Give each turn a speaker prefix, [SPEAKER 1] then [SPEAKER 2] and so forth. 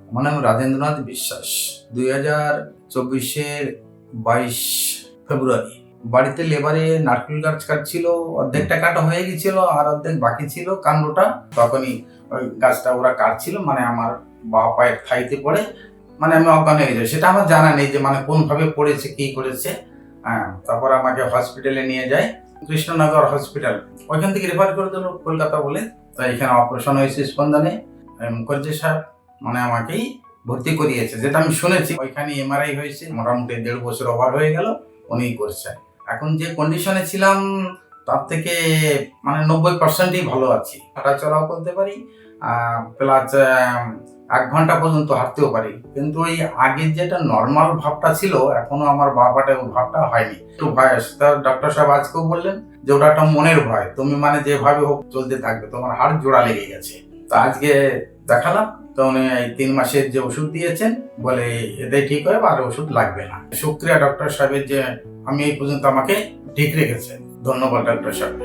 [SPEAKER 1] আমার নাম রাজেন্দ্রনাথ বিশ্বাস। 2024-এর 22 ফেব্রুয়ারি বাড়িতে লেবারে নারকেল গাছ কাটছিল, অর্ধেকটা কাটা হয়ে গেছিল আর অর্ধেক বাকি ছিল কাণ্ডটা। তখনই ওই গাছটা ওরা কাটছিল, মানে আমার বাবা পায়ের থাইতে পড়ে আমি অজ্ঞান হয়ে যাই। সেটা আমার জানা নেই যে কোন ভাবে পড়েছে, কি করেছে। তারপর আমাকে হসপিটালে নিয়ে যায়, কৃষ্ণনগর হসপিটাল। ওইখান থেকে রেফার করে দিল কলকাতা বলে। তাই এখানে অপারেশন হয়েছে স্পন্দনে। মুখার্জি সাহেব আমাকেই ভর্তি করিয়েছে, যেটা আমি শুনেছি। ওইখানে এমআরআই হয়েছে, মোটামুটি 1.5 বছর ওভার হয়ে গেল, উনি করছেন। এখন যে কন্ডিশনে ছিলাম তার থেকে 90%ই ভালো আছি। হাঁটাচলাও করতে পারি, প্লাস 1 ঘন্টা পর্যন্ত হাঁটতেও পারি। কিন্তু ওই আগের যেটা নর্মাল ভাবটা ছিল, এখনো আমার বাবাটা ওই ভাবটা হয়নি। একটু ভয় আসে। তার ডক্টর সাহেব আজকেও বললেন যে ওটা একটা মনের ভয়, তুমি যেভাবে হোক চলতে থাকবে, তোমার হাড় জোড়া লেগে গেছে। তা আজকে দেখালাম, তো উনি এই 3 মাসের যে ওষুধ দিয়েছেন, বলে এটাই ঠিক হবে, আর ওষুধ লাগবে না। শুক্রিয়া ডক্টর সাহেবের যে আমি এই পর্যন্ত আমাকে ঠিক রেখেছেন। ধন্যবাদ ডক্টর সাহেব।